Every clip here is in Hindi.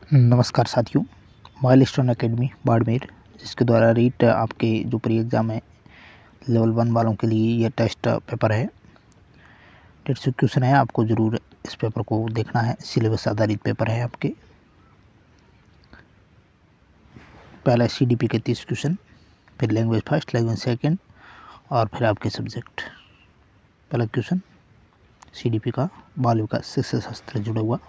नमस्कार साथियों। माइलस्टोन एकेडमी बाड़मेर, जिसके द्वारा रीट आपके जो प्री एग्ज़ाम है लेवल 1 वालों के लिए यह टेस्ट पेपर है। 150 क्वेश्चन है, आपको ज़रूर इस पेपर को देखना है। सिलेबस आधारित पेपर है आपके। पहला CDP के 30 क्वेश्चन, फिर लैंग्वेज फर्स्ट, लैंग्वेज सेकंड और फिर आपके सब्जेक्ट। पहला क्वेश्चन CDP का बाल विकास शिक्षा शास्त्र जुड़ा हुआ।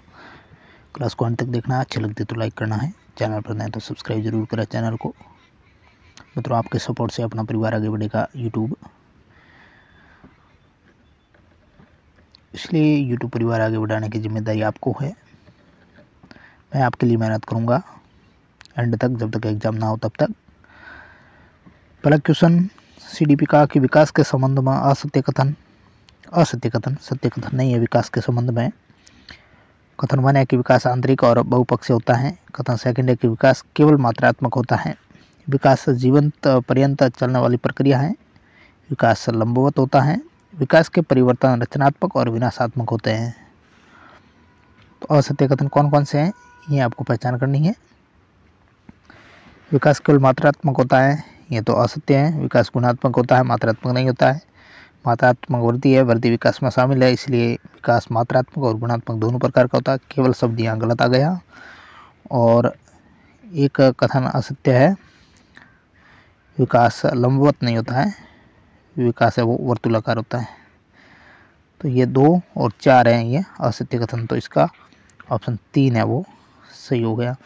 क्लास को अंत तक देखना है। अच्छा लगते तो लाइक करना है, चैनल पर नए तो सब्सक्राइब जरूर करें चैनल को। मित्रों, आपके सपोर्ट से अपना परिवार आगे बढ़ेगा यूट्यूब, इसलिए यूट्यूब परिवार आगे बढ़ाने की जिम्मेदारी आपको है। मैं आपके लिए मेहनत करूंगा एंड तक, जब तक एग्जाम ना हो तब तक। पहला क्वेश्चन CDP का कि विकास के संबंध में असत्य कथन, सत्य कथन नहीं है। विकास के संबंध में कथन 1 है कि विकास आंतरिक और बहुपक्षीय होता है। कथन 2 है कि विकास केवल मात्रात्मक होता है। विकास जीवंत पर्यंत चलने वाली प्रक्रिया है। विकास लंबवत होता है। विकास के परिवर्तन रचनात्मक और विनाशात्मक होते हैं। तो असत्य कथन कौन कौन से हैं, ये आपको पहचान करनी है। विकास केवल मात्रात्मक होता है, ये तो असत्य है। विकास गुणात्मक होता है, मात्रात्मक नहीं होता है। मात्रात्मक वृद्धि है, वृद्धि विकास में शामिल है, इसलिए विकास मात्रात्मक और गुणात्मक दोनों प्रकार का होता है। केवल शब्द यहाँ गलत आ गया। और एक कथन असत्य है, विकास लंबवत नहीं होता है, विकास है वो वर्तुलाकार होता है। तो ये 2 और 4 हैं ये असत्य कथन, तो इसका ऑप्शन 3 है वो सही हो गया।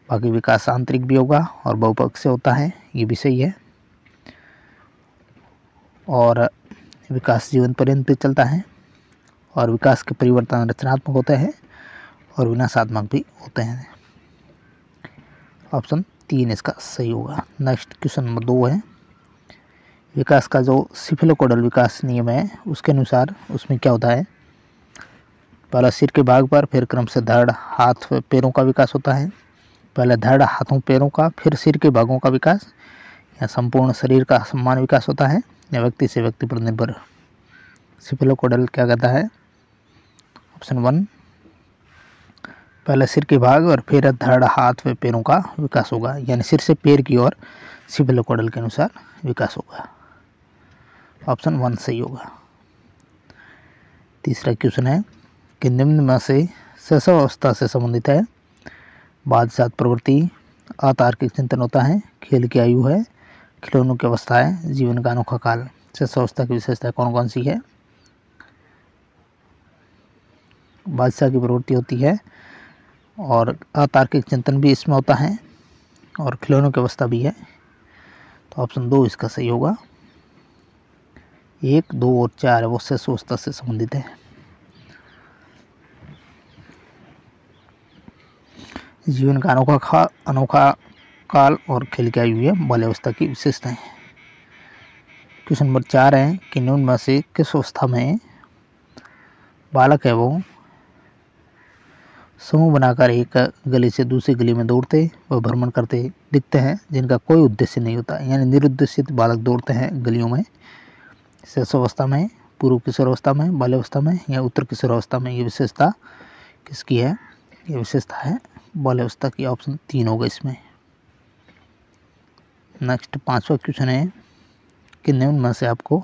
बाकी विकास आंतरिक भी होगा और बहुपक्षीय होता है, ये भी सही है। और विकास जीवन पर्यंत चलता है और विकास के परिवर्तन रचनात्मक होते हैं और विनाशात्मक भी होते हैं। ऑप्शन 3 इसका सही होगा। नेक्स्ट क्वेश्चन नंबर 2 है, विकास का जो सिफेलोकोडल विकास नियम है उसके अनुसार उसमें क्या होता है। पहला सिर के भाग पर, फिर क्रम से धड़, हाथ, पैरों का विकास होता है। पहले धड़, हाथों, पैरों का, फिर सिर के भागों का विकास, या संपूर्ण शरीर का समान विकास होता है, या व्यक्ति से व्यक्ति पर निर्भर। सिफेलोकोडल क्या कहता है। ऑप्शन 1, पहले सिर के भाग और फिर धड़, हाथ व पैरों का विकास होगा, यानी सिर से पैर की ओर सिफेलोकोडल के अनुसार विकास होगा। ऑप्शन 1 सही होगा। तीसरा क्वेश्चन है कि निम्न में से शैशव अवस्था से संबंधित है। बादशाह प्रवृत्ति, अतार्किक चिंतन होता है, खेल की आयु है, खिलौनों की अवस्था है, जीवन का अनोखा काल। शैशव अवस्था की विशेषता कौन कौन सी है। बादशाह की प्रवृत्ति होती है और अतार्किक चिंतन भी इसमें होता है और खिलौनों की अवस्था भी है। तो ऑप्शन 2 इसका सही होगा। 1, 2 और 4 वो शैशव अवस्था से संबंधित है। जीवन का अनोखा काल और खेल की आयु है बाल्यावस्था की विशेषताएं। क्वेश्चन नंबर 4 है कि निम्न में से किस अवस्था में बालक है वो समूह बनाकर एक गली से दूसरी गली में दौड़ते व भ्रमण करते दिखते हैं, जिनका कोई उद्देश्य नहीं होता, यानी निरुद्देशित बालक दौड़ते हैं गलियों में। शैशव अवस्था में, पूर्व किशोर अवस्था में, बाल्यावस्था में या उत्तर किशोर अवस्था में। ये विशेषता किसकी है। ये विशेषता है बाल्यावस्था की। ऑप्शन 3 होगा इसमें। नेक्स्ट 5वां क्वेश्चन है कि निम्न में से आपको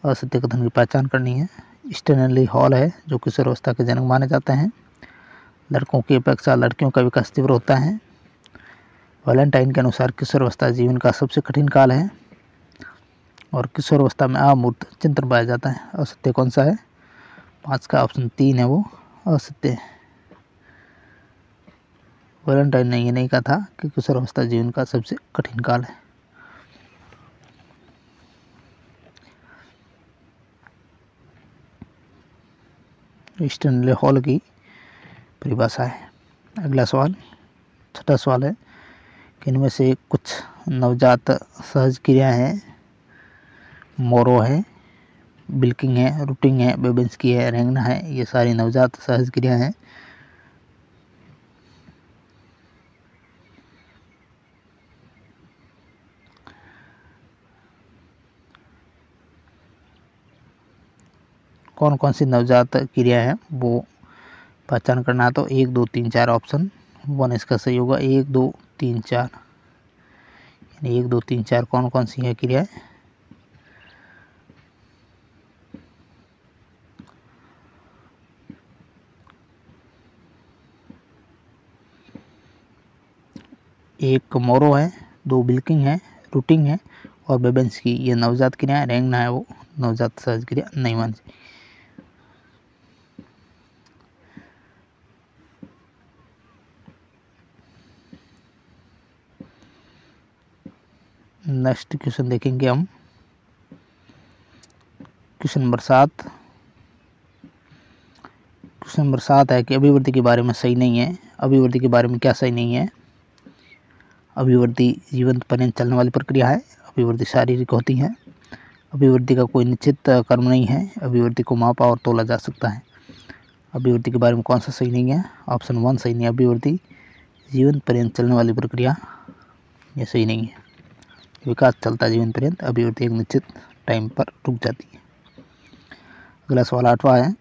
असत्य कथन की पहचान करनी है। स्टैनली हॉल है जो किशोर अवस्था के जनक माने जाते हैं। लड़कों की अपेक्षा लड़कियों का विकास तीव्र होता है। वैलेंटाइन के अनुसार किशोर अवस्था जीवन का सबसे कठिन काल है और किशोर अवस्था में अमूर्त चिंतन पाया जाता है। असत्य कौन सा है। 5 का ऑप्शन 3 है वो असत्य है। वैलेंटाइन ने ये नहीं कहा था कि किशोर अवस्था जीवन का सबसे कठिन काल है। स्टैनली हॉल की परिभाषा है। अगला सवाल, 6वां सवाल है कि इनमें से कुछ नवजात सहज क्रियाएं हैं। मोरो है, बिल्किंग है, रूटिंग है, बेबेंस्की है, रेंगना है। ये सारी नवजात सहज क्रियाएं हैं। कौन कौन सी नवजात क्रिया है वो पहचान करना है तो 1 2 3 4 ऑप्शन 1 इसका सही होगा। 1 2 3 4 यानी 1 2 3 4 कौन कौन सी है क्रियाएं? एक मोरो है, 2 बिल्किंग है, रूटिंग है और बेबेंस्की, ये नवजात क्रिया है। रेंगना है वो नवजात सहज क्रिया नहीं मानी। नेक्स्ट क्वेश्चन देखेंगे हम, क्वेश्चन नंबर 7। क्वेश्चन नंबर 7 है कि अभिवृद्धि के बारे में सही नहीं है। अभिवृद्धि के बारे में क्या सही नहीं है? अभिवृद्धि जीवन पर्यंत चलने वाली प्रक्रिया है। अभिवृद्धि शारीरिक होती है। अभिवृद्धि का कोई निश्चित कर्म नहीं है। अभिवृद्धि को मापा और तोला जा सकता है। अभिवृद्धि के बारे में कौन सा सही नहीं है? ऑप्शन 1 सही नहीं है। अभिवृद्धि जीवन पर्यंत चलने वाली प्रक्रिया, ये सही नहीं है। विकास चलता जीवन पर्यंत, अभिवृद्धि एक निश्चित टाइम पर रुक जाती है। अगला सवाल 8वां है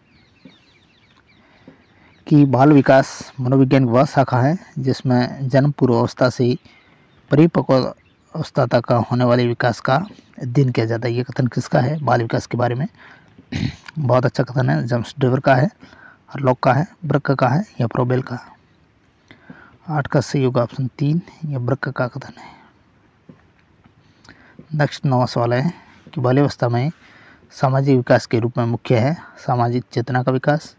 कि बाल विकास मनोविज्ञान की वह शाखा है जिसमें जन्म पूर्व अवस्था से परिपक्व अवस्था तक होने वाले विकास का अध्ययन किया जाता है। ये कथन किसका है बाल विकास के बारे में? बहुत अच्छा कथन है, जेम्स डेवर का है, हरलॉक का है, ब्रक का है या प्रोबेल का? 8 का सही होगा ऑप्शन 3, यह ब्रक का कथन है। नेक्स्ट 9वां सवाल है कि बाल्यावस्था में सामाजिक विकास के रूप में मुख्य है सामाजिक चेतना का विकास,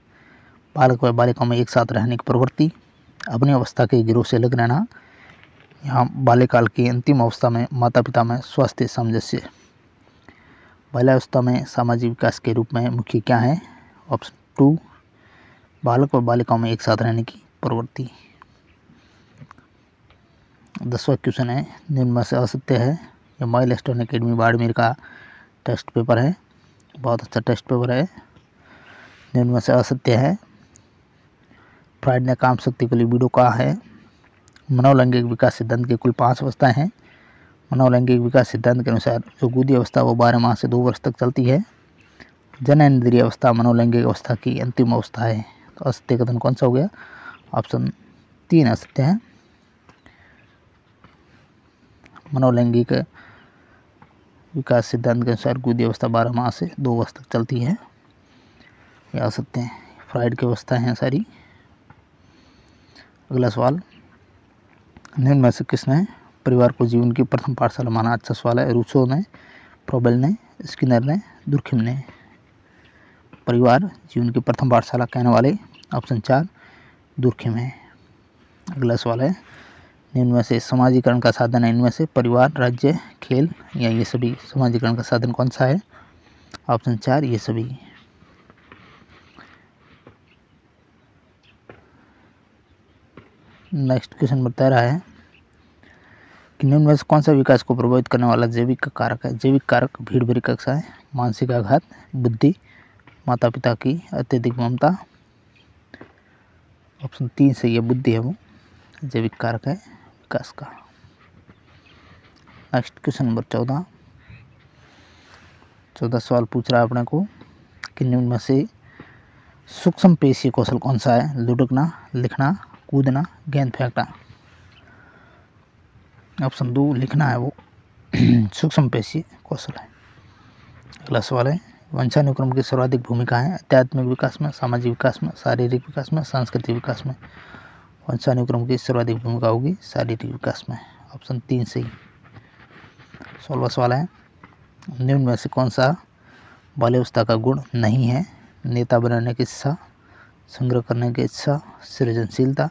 बालक व बालिकाओं में एक साथ रहने की प्रवृत्ति, अपनी अवस्था के गिरोह से अलग रहना, यहाँ बाल्यकाल की अंतिम अवस्था में माता पिता में स्वास्थ्य सामंजस्य। बाल्यावस्था में सामाजिक विकास के रूप में मुख्य क्या है? ऑप्शन 2, बालक व बालिकाओं में एक साथ रहने की प्रवृत्ति। 10वां क्वेश्चन है, निम्न में से असत्य है। यह माइलस्टोन एकेडमी बाड़मेर का टेस्ट पेपर है, बहुत अच्छा टेस्ट पेपर है। निम्न में से असत्य है। फ्राइड ने काम शक्ति को लिबिडो कहा है। मनोलैंगिक विकास सिद्धांत की कुल 5 अवस्थाएं हैं। मनोलैंगिक विकास सिद्धांत के अनुसार जो गुदी अवस्था वो 12 माह से 2 वर्ष तक चलती है। जननेंद्रिय अवस्था मनोलैंगिक अवस्था की अंतिम अवस्था है। तो असत्य कथन कौन सा हो गया? ऑप्शन 3 असत्य है। मनोलैंगिक विकास सिद्धांत के अनुसार गुदी अवस्था 12 माह से 2 वर्ष तक चलती है, यह असत्य है। फ्राइड की अवस्था है सारी। अगला सवाल, निम्न में से किसने परिवार को जीवन की प्रथम पाठशाला माना? अच्छा सवाल है। रूसो ने, प्रोबेल ने, स्किनर ने, दुर्खिम ने। परिवार जीवन की प्रथम पाठशाला कहने वाले ऑप्शन 4 दुर्खिम है। अगला सवाल है, निम्न में से समाजीकरण का साधन है इनमें से परिवार, राज्य, खेल या ये सभी? समाजीकरण का साधन कौन सा है? ऑप्शन 4 ये सभी। नेक्स्ट क्वेश्चन नंबर 13 है कि निम्न में से कौन सा विकास को प्रभावित करने वाला जैविक कारक है? जैविक कारक भीड़ भरी कक्षा है, मानसिक आघात, बुद्धि, माता पिता की अत्यधिक ममता। ऑप्शन 3 से ये बुद्धि है, वो जैविक कारक है विकास का। नेक्स्ट क्वेश्चन नंबर 14 सवाल पूछ रहा है अपने को कि निम्न में से सूक्ष्म पेशीय कौशल कौन सा है? लुढ़कना, लिखना, कूदना, गेंद फेंकना। ऑप्शन 2 लिखना है, वो सूक्ष्म पेशीय कौशल है। अगला सवाल है, वंशानुक्रम की सर्वाधिक भूमिका है आध्यात्मिक विकास में, सामाजिक विकास में, शारीरिक विकास में, सांस्कृतिक विकास में? वंशानुक्रम की सर्वाधिक भूमिका होगी शारीरिक विकास में। ऑप्शन 3 सही। 16वां सवाल है, निम्न में से कौन सा बाल्यावस्था का गुण नहीं है? नेता बनने की इच्छा, संग्रह करने की इच्छा, सृजनशीलता,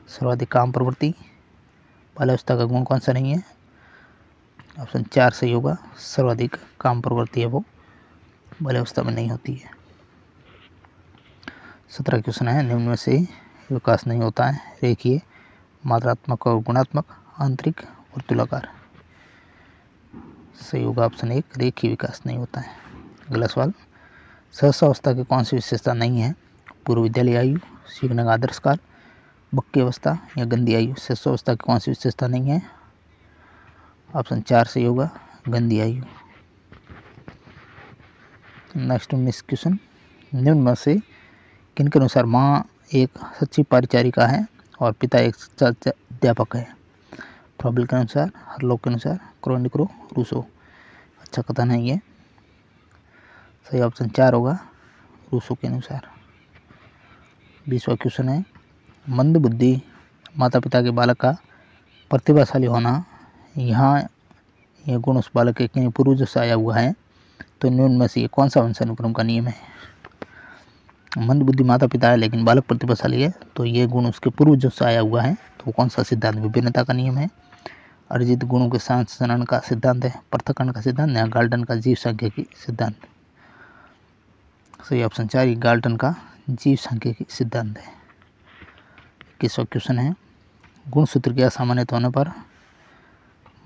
सर्वाधिक काम प्रवृत्ति। बाल्यावस्था का गुण कौन सा नहीं है? ऑप्शन 4 सही होगा, सर्वाधिक काम प्रवृत्ति है वो बाल्यावस्था में नहीं होती है। 17 क्वेश्चन है, निम्न में से विकास नहीं होता है रेखीय, मात्रात्मक और गुणात्मक, आंतरिक और तुलाकार? सही होगा ऑप्शन 1 रेखीय विकास नहीं होता है। अगला सवाल, सहसावस्था की कौन सी विशेषता नहीं है? पूर्व विद्यालय आयु, सीखने का आदर्श काल, बक्की अवस्था या गंदी आयु? सहसावस्था की कौन सी विशेषता नहीं है? ऑप्शन 4 सही होगा, गंदी आयु। नेक्स्ट 19 क्वेश्चन, निम्न में से किनके अनुसार माँ एक सच्ची परिचारिका है और पिता एक सच्चा अध्यापक है। फ्रॉबल के अनुसार, हरलॉक के अनुसार, क्रोनिक्रो, रूसो। अच्छा कथन है ये। सही ऑप्शन 4 होगा, रूसो के अनुसार। 20वां क्वेश्चन है, मंद बुद्धि माता पिता के बालक का प्रतिभाशाली होना, यहाँ यह गुण उस बालक के किन्हीं पूर्वजों से आया हुआ है, तो निम्न में से ये कौन सा वंशानुक्रम का नियम है? मंद बुद्धि माता पिता है लेकिन बालक प्रतिभाशाली है, तो ये गुण उसके पूर्वजों से आया हुआ है, तो कौन सा सिद्धांत? विभिन्नता का नियम है, अर्जित गुणों के संचरण का सिद्धांत है, पृथक्करण का सिद्धांत या गाल्टन का जीव सांख्यिकी सिद्धांत। सही ऑप्शन 4 गाल्टन का जीव सांख्यिकी सिद्धांत है। 21वां क्वेश्चन है, गुणसूत्र के असामान्यता होने पर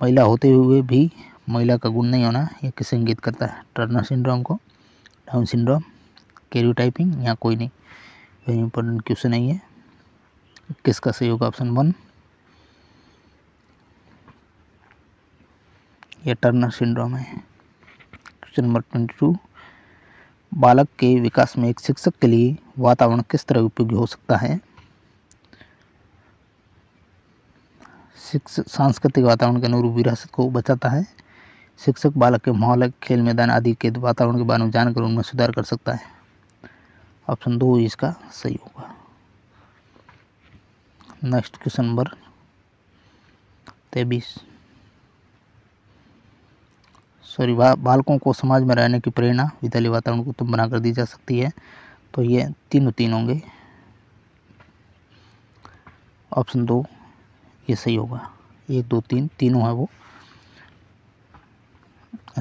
महिला होते हुए भी महिला का गुण नहीं होना, यह किसे इंगित करता है? टर्नर सिंड्रोम को, डाउन सिंड्रोम, कैरियोटाइपिंग या कोई नहीं? वेरी इंपॉर्टेंट क्वेश्चन है ये। किसका सही होगा? ऑप्शन 1 यह टर्नर सिंड्रोम है। क्वेश्चन नंबर 22, बालक के विकास में एक शिक्षक के लिए वातावरण किस तरह उपयोगी हो सकता है? सांस्कृतिक वातावरण के अनुरूप विरासत को बचाता है। शिक्षक बालक के माहौल, खेल मैदान आदि के वातावरण के बारे में जानकर उनमें सुधार कर सकता है। ऑप्शन 2 इसका सही होगा। नेक्स्ट क्वेश्चन नंबर 23, बालकों को समाज में रहने की प्रेरणा विद्यालय वातावरण को उत्तम बनाकर दी जा सकती है, तो ये तीन होंगे। ऑप्शन 2 ये सही होगा। 1 2 3 तीनों है वो।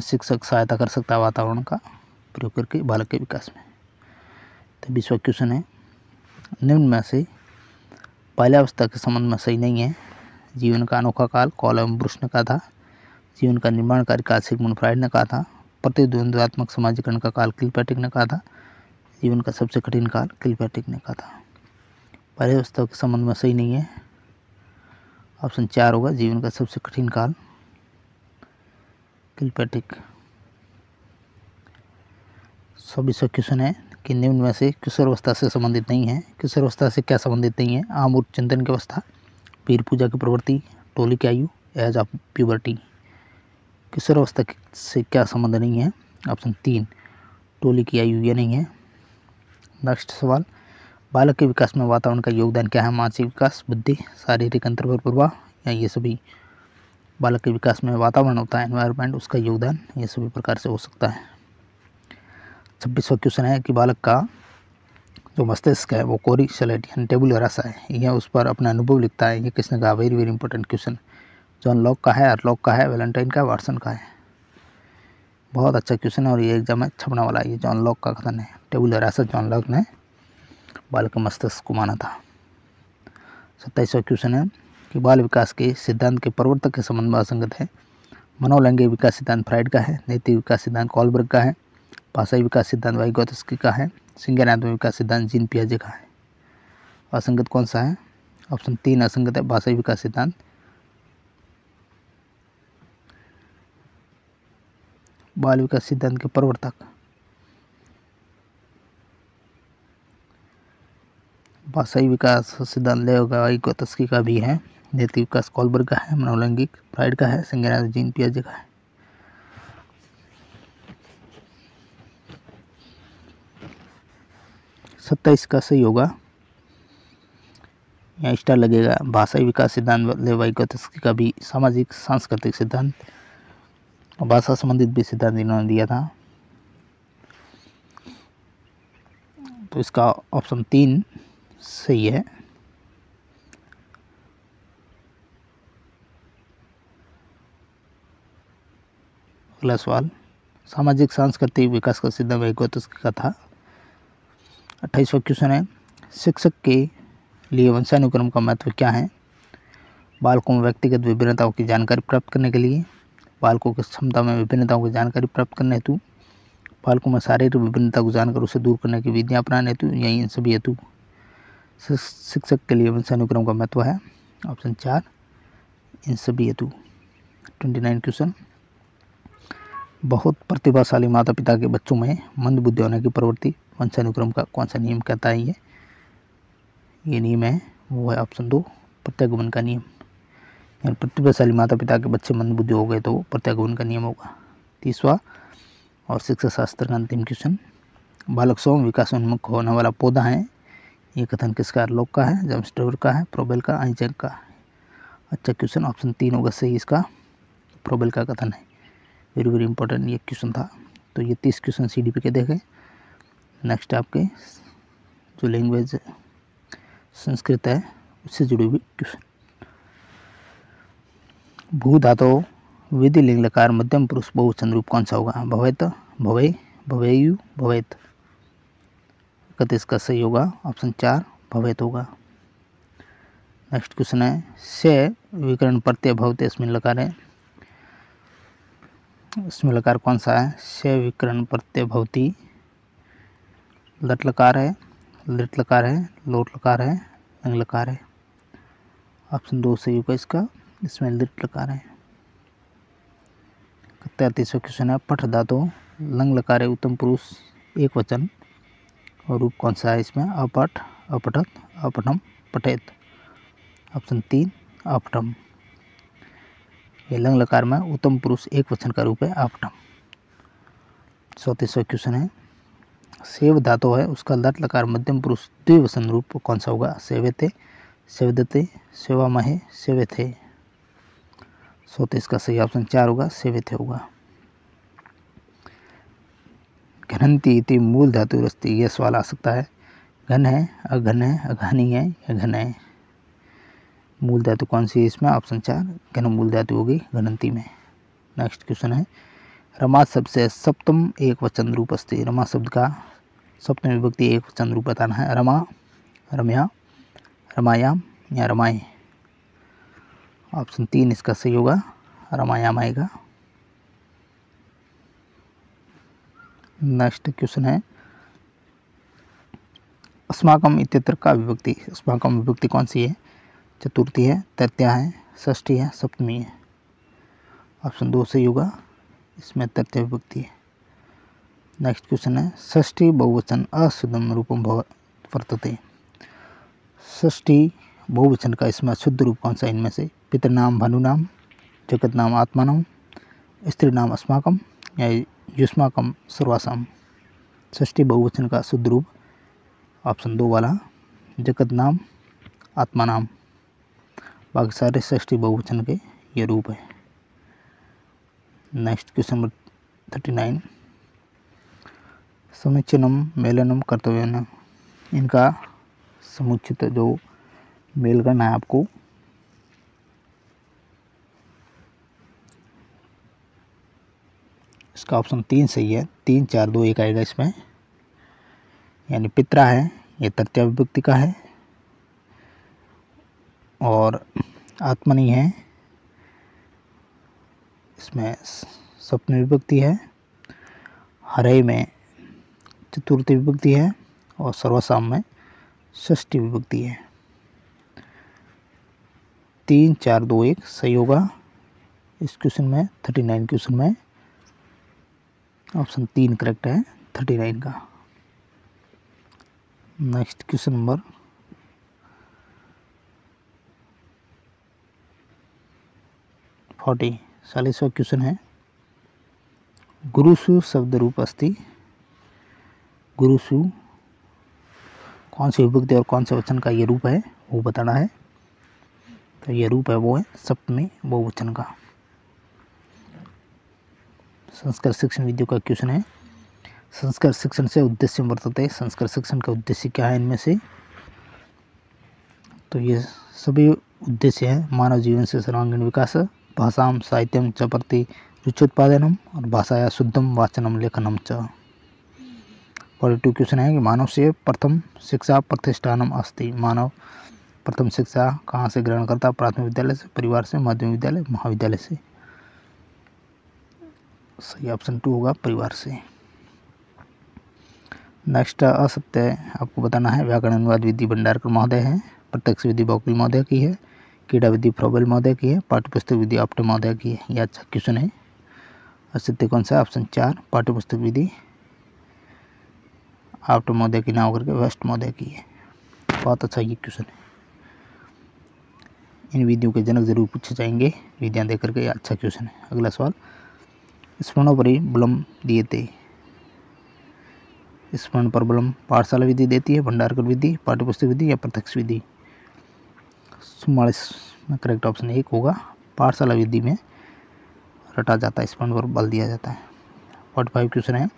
शिक्षक सहायता कर सकता है वातावरण का प्रयोग करके बालक के विकास में। तो 20वां क्वेश्चन है, निम्न में से बाल्यावस्था के संबंध में सही नहीं है। जीवन का अनोखा काल कॉलम ब्रुश ने कहा था। जीवन का निर्माणकारी काल सिगमुंड फ्राइड ने कहा था। प्रतिद्वंद्वात्मक समाजीकरण का काल किलपैट्रिक ने कहा था। जीवन का सबसे कठिन काल किलपैट्रिक ने कहा था। बाल्यावस्था के संबंध में सही नहीं है। ऑप्शन 4 होगा, जीवन का सबसे कठिन काल किलपैट्रिक। 26वां क्वेश्चन है कि निम्न में से किशोरावस्था से संबंधित नहीं है। किशोरावस्था से क्या संबंधित नहीं है? आमूर्त चिंतन की अवस्था, पीर पूजा की प्रवृत्ति, टोली की आयु, एज ऑफ प्यूबर्टी। किशोरावस्था से क्या संबंध नहीं है? ऑप्शन 3 टोली की आयु, ये नहीं है। नेक्स्ट सवाल, बालक के विकास में वातावरण का योगदान क्या है? मानसिक विकास, बुद्धि, शारीरिक अंतर पर प्रभाव या ये सभी? बालक के विकास में वातावरण होता है, एनवायरनमेंट, उसका योगदान ये सभी प्रकार से हो सकता है। 26वां क्वेश्चन है कि बालक का जो मस्तिष्क है वो कोरी सेलेट यानी टेबुलर रासा है, यह उस पर अपना अनुभव लिखता है। ये किसने कहा? Very very important question. John Locke का है, अर्लॉक का है, वैलेंटाइन का है, वाटसन का है। बहुत अच्छा क्वेश्चन है और ये एग्जाम में छपने वाला है। ये जॉन लॉक का कथन है। टेबुलर रासा जॉन लॉक ने बालक के मस्तिष्क को माना था। 27वां क्वेश्चन है कि बाल विकास के सिद्धांत के प्रवर्तक के संबंध में असंगत है। मनोलैंगिक विकास सिद्धांत फ्राइड का है। नैतिक विकास सिद्धांत कॉलबर्ग का है। भाषाई विकास सिद्धांत वाइगोत्स्की का है। संज्ञानात्मक विकास सिद्धांत जीन पियाजे का है। असंगत कौन सा है? ऑप्शन 3 असंगत है, भाषाई विकास सिद्धांत। बाल विकास सिद्धांत के प्रवर्तक भाषाई विकास सिद्धांत वाइगोत्स्की का भी है। नैतिक विकास कॉलबर्ग का है। मनोलैंगिक फ्राइड का है। संज्ञानात्मक जीन पियाजे का है। 27 का सही होगा, यहाँ स्टार लगेगा। भाषाई विकास सिद्धांत वाइगोत्स्की का भी सामाजिक सांस्कृतिक सिद्धांत और भाषा संबंधित भी सिद्धांत इन्होंने दिया था। तो इसका ऑप्शन 3 सही है। अगला सवाल, सामाजिक सांस्कृतिक विकास का सिद्धांत वाइगोत्स्की का था। 28वां क्वेश्चन है, शिक्षक के लिए वंशानुक्रम का महत्व क्या है? बालकों में व्यक्तिगत विभिन्नताओं की जानकारी प्राप्त करने के लिए, बालकों की क्षमता में विभिन्नताओं की जानकारी प्राप्त करने हेतु, बालकों में शारीरिक विभिन्नता को जानकर उसे दूर करने की विधियाँ अपनाने हेतु या इन सभी हेतु शिक्षक के लिए वंशानुक्रम का महत्व है। ऑप्शन 4 इन सभी हेतु। 29 क्वेश्चन, बहुत प्रतिभाशाली माता पिता के बच्चों में मंद बुद्धि होने की प्रवृत्ति वंशानुक्रम का कौन सा नियम कहता है? ये ये नियम है वो है ऑप्शन 2 प्रत्यागमन का नियम। यानी प्रतिभाशाली माता पिता के बच्चे मंदबुद्धि हो गए तो प्रत्यागमन का नियम होगा। 30वां और शिक्षा शास्त्र का अंतिम क्वेश्चन, बालक स्वयं विकासोन्मुख होने वाला पौधा है, ये कथन किसका? लोक का है, जेम्स टर्बर का है, फ्रोबेल का, आइजैक का। अच्छा क्वेश्चन ऑप्शन 3 होगा सही इसका, फ्रोबेल का कथन है। वेरी वेरी इंपॉर्टेंट ये क्वेश्चन था। तो ये 30 क्वेश्चन CDP के देखें। नेक्स्ट आपके जो लैंग्वेज संस्कृत है उससे जुड़ी हुई क्वेश्चन, भू धातु विधि लिंग लकार मध्यम पुरुष बहुवचन रूप कौन सा होगा? भवेत, भवे, भवेयु, भवेत। कत इसका सही होगा ऑप्शन 4 भवेत होगा। नेक्स्ट क्वेश्चन है से विकरण प्रत्यय भवते इसमें लकार है, इसमें लकार कौन सा है? से विकरण प्रत्यय भवती, लट लकार है, लिट लकार है, लोट लकार है, लंग लकार है। ऑप्शन 2 सही होगा इसका, इसमें लिट लकार है। 33वां क्वेश्चन है पठ धातु लंग लकार है उत्तम पुरुष एक वचन और रूप कौन सा है इसमें? अपठ, अपठत, अपठम, पठेत। ऑप्शन 3 अपठम। ये लंग लकार में उत्तम पुरुष एक वचन का रूप है अपठम। 34वां क्वेश्चन है सेव धातु है उसका लट लकार मध्यम पुरुष द्विवचन रूप कौन सा होगा? सेवेते, सेवदते, सेवामहे, सेवेथे। 34 का सही ऑप्शन 4 होगा, सेवेथे होगा। घनंती इति मूल धातु रस्ती, यह सवाल आ सकता है, घन है, अघन है, अघानी है या घन है? मूल धातु कौन सी है इसमें? ऑप्शन 4 घन मूल धातु होगी घनंती में। नेक्स्ट क्वेश्चन है रमा शब्द से सप्तम एक वचन रूप अस्ति, रमा शब्द का सप्तम विभक्ति एक वचन रूप बताना है। रमा, रम्या, रमायाम या रमाए। ऑप्शन 3 इसका सही होगा, रमायाम आएगा। नेक्स्ट क्वेश्चन है अस्माकम इत्यत्र का विभक्ति, अस्माकम विभक्ति कौन सी है? चतुर्थी है, तृतीया है, षष्ठी है, सप्तमी है। ऑप्शन 2 सही होगा, इसमें तृतीय विभक्ति है। नेक्स्ट क्वेश्चन है षष्ठी बहुवचन अशुद्धम रूपम वर्तते, षष्ठी बहुवचन का इसमें शुद्ध रूप कौन सा इनमें से? पितृनाम भानुनाम, जगत नाम आत्मानम, स्त्री नाम अस्माकम या युष्माकम सर्वासाम। षष्ठी बहुवचन का शुद्ध रूप ऑप्शन 2 वाला जगत नाम आत्मानाम, बाकी सारे षष्ठी बहुवचन के ये रूप है। नेक्स्ट क्वेश्चन नंबर 39 समुच्चयनम मेलनम कर्तव्यम, इनका समुचित जो मेल करना है आपको, इसका ऑप्शन 3 सही है, 3 4 2 1 आएगा इसमें। यानी पित्रा है ये तृतीया विभक्ति का है और आत्मनि है इसमें सप्तमी विभक्ति है, हरे में चतुर्थी विभक्ति है और सर्वसाम में षष्ठी विभक्ति है। 3 4 2 1 सही होगा इस क्वेश्चन में। 39 क्वेश्चन में ऑप्शन 3 करेक्ट है 39 का। नेक्स्ट क्वेश्चन नंबर 40 क्वेश्चन है गुरुसु शब्द रूप अस्ति, गुरुसु कौन सी विभक्ति और कौन से वचन का ये रूप है वो बताना है। तो ये रूप है वो है सप्तमी बहुवचन का। संस्कार शिक्षण विद्या का क्वेश्चन है संस्कार शिक्षण से उद्देश्य वर्तते, संस्कार शिक्षण का उद्देश्य क्या है इनमें से? तो ये सभी उद्देश्य है मानव जीवन से सर्वांगीण विकास, भाषाम साहित्यम च प्रति रुचोत्पादनम और भाषाया शुद्धम वाचनम लेखनम च। 42 क्वेश्चन है कि मानव से प्रथम शिक्षा प्रतिष्ठानम अस्ति, मानव प्रथम शिक्षा कहाँ से ग्रहण करता? प्राथमिक विद्यालय से, परिवार से, माध्यमिक विद्यालय, महाविद्यालय से। सही ऑप्शन 2 होगा परिवार से। नेक्स्ट असत्य आपको बताना है व्याकरण अनुवाद विधि भंडारकर महोदय है, प्रत्यक्ष विधि बौकुल महोदय की है, क्रीड़ा विधि फ्रोबेल महोदय की है, पाठ्यपुस्तक विधि आप्टे महोदय की है। यह अच्छा क्वेश्चन है। असत्य कौन सा? ऑप्शन 4 पाठ्यपुस्तक विधि आप्टे महोदय की ना होकर के वेस्ट महोदय की है। बहुत अच्छा ये क्वेश्चन है। इन विधियों के जनक जरूर पूछे जाएंगे विधियां देकर के, अच्छा क्वेश्चन है। अगला सवाल, स्मरणोपरि बलम दिए थे। स्मरण पर बलम पाठशाला विधि देती है, भंडारकर विधि, पाठ्यपुस्तक विधि या प्रत्यक्ष विधि। 44 में करेक्ट ऑप्शन 1 होगा, पाठशाला विधि में रटा जाता है, स्मरण पर बल दिया जाता है। 45 क्वेश्चन है,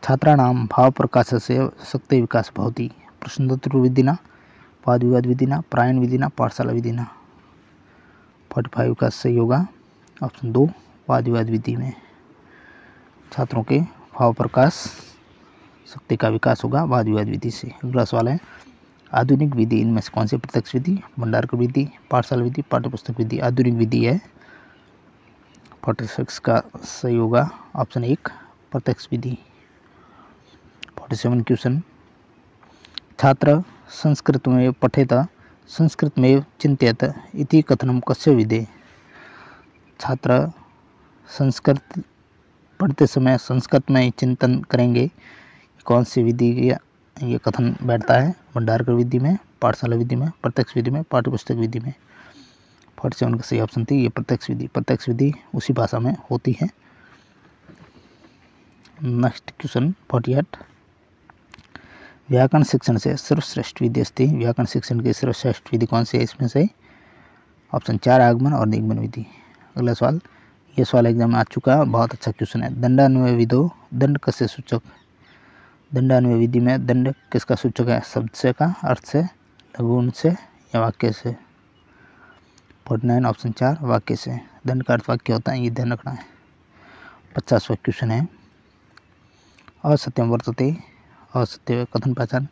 छात्राणाम भाव प्रकाश से शक्ति विकास भवति। प्रश्नोत्तर विधिना, वाद विवाद विधिना, प्रायण विधिना, पाठशाला विधिना। 45 का सही होगा ऑप्शन 2, वाद विवाद विधि में छात्रों के भाव प्रकाश शक्ति का विकास होगा वाद विवाद विधि से। अगला सवाल है, आधुनिक विधि इनमें से कौन सी प्रत्यक्ष विधि, भंडारकर विधि, पाठशाला विधि, पाठ्यपुस्तक विधि। आधुनिक विधि है 46 का सही होगा ऑप्शन 1, प्रत्यक्ष विधि। 47 क्वेश्चन, छात्र संस्कृत में पठेत संस्कृत में चिंत्यत इति कथनम कस्य विधे। छात्र संस्कृत पढ़ते समय संस्कृत में चिंतन करेंगे, कौन सी विधि ये कथन बैठता है, भंडारकर विधि में, पाठशाला विधि में, प्रत्यक्ष विधि में, पाठ्यपुस्तक विधि में। 47 का सही ऑप्शन थी ये प्रत्यक्ष विधि। प्रत्यक्ष विधि उसी भाषा में होती है। नेक्स्ट क्वेश्चन 48, व्याकरण शिक्षण से सर्वश्रेष्ठ विधि अस्ति। व्याकरण शिक्षण की सर्वश्रेष्ठ विधि कौन सी है इसमें से? ऑप्शन 4 आगमन और निगमन विधि। अगला सवाल, ये सवाल एग्जाम में आ चुका है, बहुत अच्छा क्वेश्चन है। दंडान्वय विधो, दंड कस्य सूचक। दंडान्वय विधि में दंड किसका सूचक है? शब्द से का, अर्थ से, लघुगुण से या वाक्य से? 49 ऑप्शन 4 वाक्य से। दंड का अर्थ वाक्य होता है, ये ध्यान रखना है। 50वां क्वेश्चन है, असत्यम वर्तते। असत्य कथन पहचान।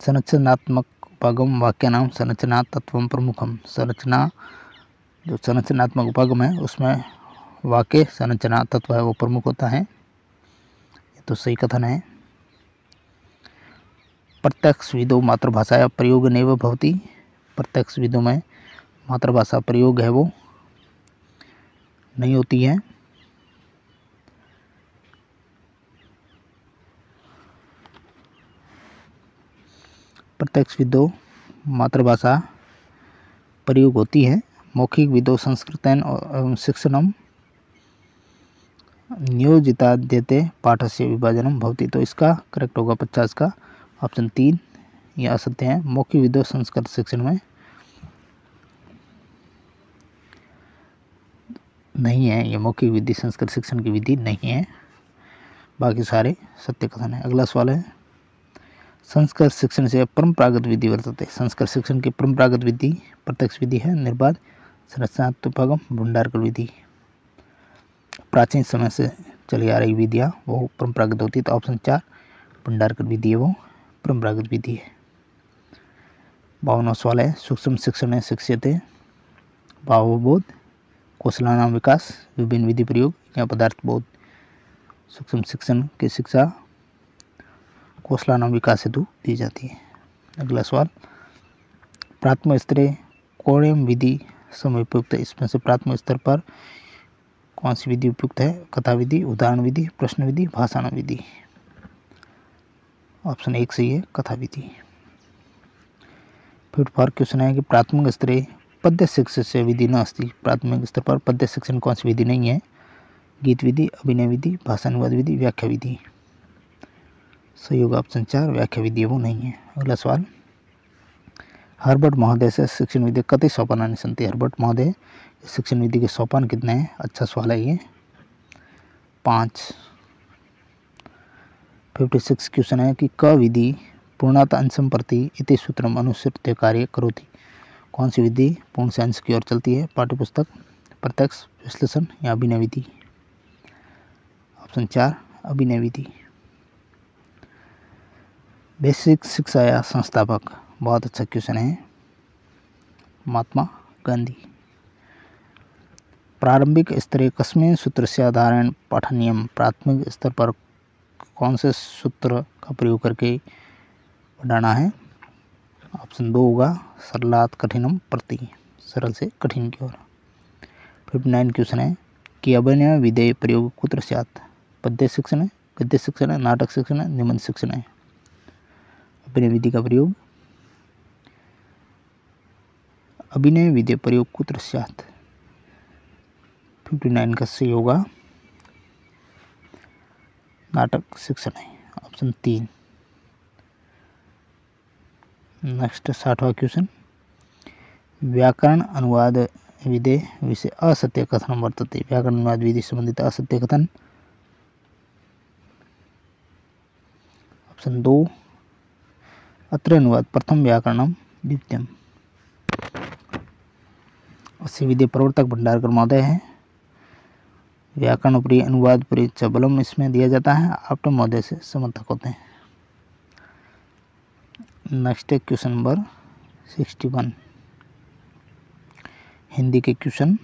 संरचनात्मक उपागम वाक्य नाम संरचना तत्व प्रमुखम। संरचना जो संरचनात्मक उपागम है उसमें वाक्य संरचना तत्व है वो प्रमुख होता है, ये तो सही कथन है। प्रत्यक्ष विधो मातृभाषा प्रयोग नैव भवति। प्रत्यक्ष विधों में मातृभाषा प्रयोग है वो नहीं होती है। प्रत्यक्ष विधो मातृभाषा प्रयोग होती है। मौखिक विधो संस्कृतेन एवं शिक्षणम नियोजिताद्यते पाठस्य विभाजनम भवति। तो इसका करेक्ट होगा 50 का ऑप्शन 3, ये असत्य है। मौखिक विधो संस्कृत शिक्षण में नहीं है, ये मौखिक विधि संस्कृत शिक्षण की विधि नहीं है, बाकी सारे सत्य कथन है। अगला सवाल है, संस्कृत शिक्षण से परंपरागत विधि वर्तते। संस्कृत शिक्षण की परंपरागत विधि प्रत्यक्ष विधि है, निर्बाध, संरचनात्मक, भंडारकर विधि। प्राचीन समय से चली आ रही विधियाँ वो परंपरागत होती है, तो ऑप्शन 4 भंडारकर विधि है वो परंपरागत विधि है। 52वां सवाल है, सूक्ष्म शिक्षण में शिक्षयते भावबोध, कौशलानाम विकास, विभिन्न विधि प्रयोग या पदार्थ बोध। सूक्ष्म शिक्षण की शिक्षा कौशलानाम विकास हेतु दी जाती है। अगला सवाल, प्राथमिक स्तरीय कोणेम विधि समय उपयुक्त। इसमें से प्राथमिक स्तर पर कौन सी विधि उपयुक्त है? कथा विधि, उदाहरण विधि, प्रश्न विधि, भाषण विधि। ऑप्शन 1 सही है, कथा विधि। 54 क्वेश्चन है कि प्राथमिक स्तरीय पद्य शिक्षण से विधि न अस्ति। प्राथमिक स्तर पर पद्य शिक्षण कौन सी विधि नहीं है? गीत विधि, अभिनय विधि, भाषानुवाद विधि, व्याख्या विधि। सही होगा ऑप्शन 4 व्याख्या विधि वो नहीं है। अगला सवाल, हर्बर्ट महोदय से शिक्षण विधि कति सोपानानि सन्ति। हर्बर्ट महोदय शिक्षण विधि के सोपान कितने हैं? अच्छा सवाल है ये, 5। 56 क्वेश्चन है कि क विधि पूर्णतः अंशम प्रति इति सूत्रम अनुसृत्य कार्य करोति। कौन सी विधि पूर्ण से अंश की ओर चलती है? पाठ्यपुस्तक, प्रत्यक्ष, विश्लेषण या अभिनय विधि। ऑप्शन 4 अभिनय विधि। बेसिक शिक्षा या संस्थापक, बहुत अच्छा क्वेश्चन है, महात्मा गांधी। प्रारंभिक स्तरे कस्मिन् सूत्रस्य आधारेण पठनीयम्। प्राथमिक स्तर पर कौन से सूत्र का प्रयोग करके पढ़ाना है? ऑप्शन 2 होगा, सरलात् कठिनम प्रति, सरल से कठिन की ओर। 59 क्वेश्चन है कि अभिनय विधेय प्रयोग कुत्र स्यात्। पद्य शिक्षण है, गद्य शिक्षण है, नाटक शिक्षण है, निबंध शिक्षण है। अभिनय विधि का प्रयोग अभिनय विधेय प्रयोग कुत्र स्यात्। 59 का सही होगा नाटक शिक्षण है, ऑप्शन 3। नेक्स्ट 60वां क्वेश्चन, व्याकरण अनुवाद विधेय विषय असत्य कथन वर्तते। व्याकरण अनुवाद विधि संबंधित असत्य कथन, ऑप्शन 2 अत्र अनुवाद प्रथम व्याकरणम द्वितीयम। अस्य विधेय प्रवर्तक भंडारकर महोदय है। व्याकरण उपरि अनुवाद परीक्षा बलम इसमें दिया जाता है, आपटे महोदय से समर्थक होते हैं। नेक्स्ट है क्वेश्चन नंबर 61, हिंदी के क्वेश्चन,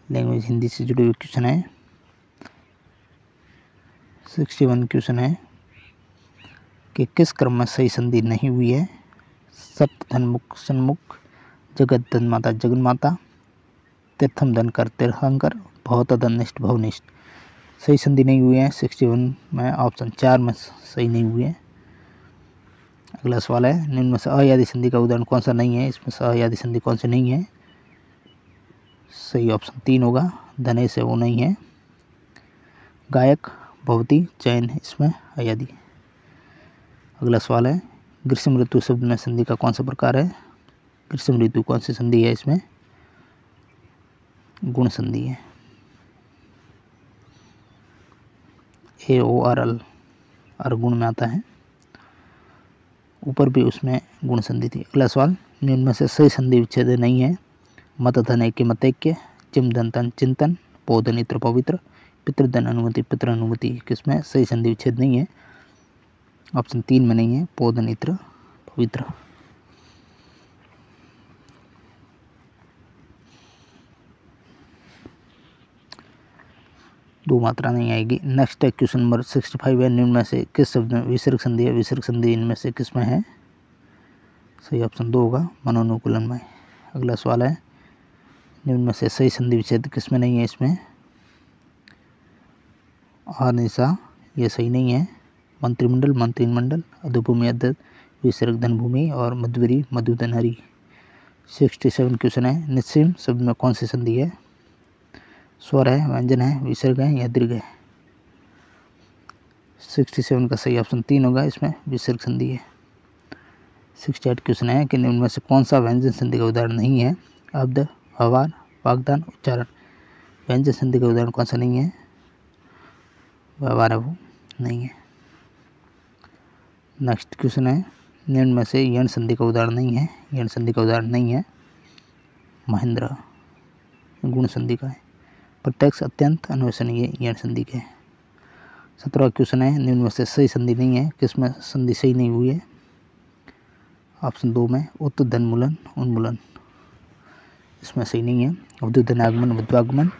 लैंग्वेज हिंदी से जुड़े हुए क्वेश्चन है। 61 क्वेश्चन है कि किस क्रम में सही संधि नहीं हुई है। सप्त धनमुख सन्मुख, जगत धन माता जगन माता, तीर्थम धन कर तीर्थंकर, बहुत धनिष्ठ भवनिष्ठ। सही संधि नहीं हुई है 61 में, ऑप्शन 4 में सही नहीं हुई है। अगला सवाल है, निम्न में से अयादि संधि का उदाहरण कौन सा नहीं है। इसमें से अयादि संधि कौन सी नहीं है। सही ऑप्शन 3 होगा, धने से वो नहीं है। गायक भवती चयन इसमें अयादि। अगला सवाल है, ग्रीष्म ऋतु शब्द में संधि का कौन सा प्रकार है। ग्रीष्म ऋतु कौन सी संधि है। इसमें गुण संधि है, AORL गुण में आता है, ऊपर भी उसमें गुण संधि थी। अगला सवाल, निम्न में से सही संधि विच्छेद नहीं है। मत धन ऐक्य मतैक्य, चिम धन तन चिंतन, पोधन इत्र पवित्र, पितृधन अनुमति पितृ अनुमति, किसमें सही संधि विच्छेद नहीं है। ऑप्शन 3 में नहीं है, पोधन इत्र पवित्र। दो मात्रा नहीं आएगी। नेक्स्ट है क्वेश्चन नंबर 65 है, निम्न में से किस शब्द में विसर्ग संधि है। विसर्ग संधि इनमें से किस में है। सही ऑप्शन 2 होगा, मनोनुकूलन में। अगला सवाल है, निम्न में से सही संधि विच्छेद किस में नहीं है। इसमें अनिशा ये सही नहीं है। मंत्रिमंडल मंत्रिमंडल, अधोभूमि अध्यक्ष, विसर्ग धनभूमि और मधुवरी मधुधन हरि। 67 क्वेश्चन है, निश्चिम शब्द में कौन सी संधि है। स्वर है, व्यंजन है, विसर्ग है या दीर्घ है। 67 का सही ऑप्शन 3 होगा, इसमें विसर्ग संधि है। 68 क्वेश्चन है कि निम्न में से कौन सा व्यंजन संधि का उदाहरण नहीं है। अब्द, व्यवहार, वाग्दान, उच्चारण। व्यंजन संधि का उदाहरण कौन सा नहीं है। व्यवहार है, वो नहीं है। नेक्स्ट क्वेश्चन है, निम्न में से यण संधि का उदाहरण नहीं है। यण संधि का उदाहरण नहीं है। महेंद्र गुण संधि का है। प्रत्यक्ष अत्यंत अन्वेषणीय यण संधि के। 17वां क्वेश्चन है, निम्न में से सही संधि नहीं है। किसमें संधि सही नहीं हुई है। ऑप्शन 2 में उत धनमूलन उन्मूलन, इसमें सही नहीं है। अवधुधन आगमन मध्वागमन,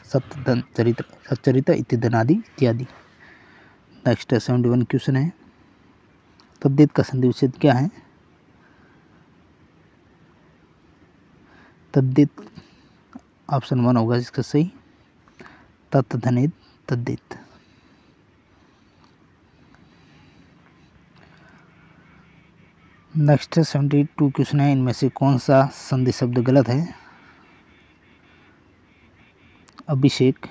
सप्त धन चरित्र सच्चरित्र इत्यादि इत्यादि। नेक्स्ट 71 क्वेश्चन है, तद्धित का संधि विच्छेद क्या है। तद्धित ऑप्शन 1 होगा जिसका सही, तत् धनित तद्धित। नेक्स्ट 72 क्वेश्चन है, इनमें से कौन सा संधि शब्द गलत है। अभिषेक